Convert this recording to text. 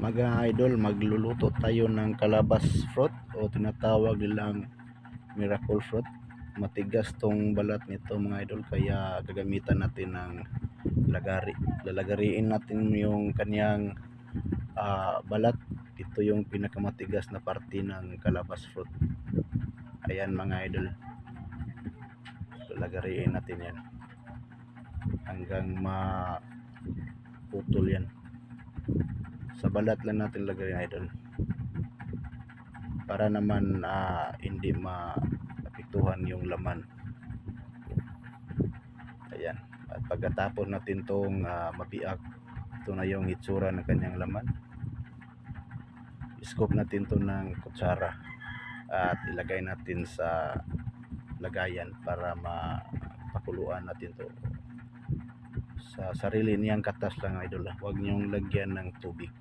Mga idol, magluluto tayo ng calabas fruit o tinatawag nilang miracle fruit. Matigas tong balat nito mga idol, kaya gagamitan natin ng lagari. Lalagariin natin yung kanyang balat. Ito yung pinakamatigas na parte ng calabas fruit. Ayan mga idol, lalagariin natin yan hanggang maputol yan. Sa balat lang natin lagay idol, para naman hindi maapektuhan yung laman. Ayan, at pagkatapos natin tong mabiak, ito na yung itsura ng kanyang laman. Scoop natin to ng kutsara at ilagay natin sa lagayan para mapakuluan natin to sa sarili niyang katas lang idol. Huwag niyong lagyan ng tubig.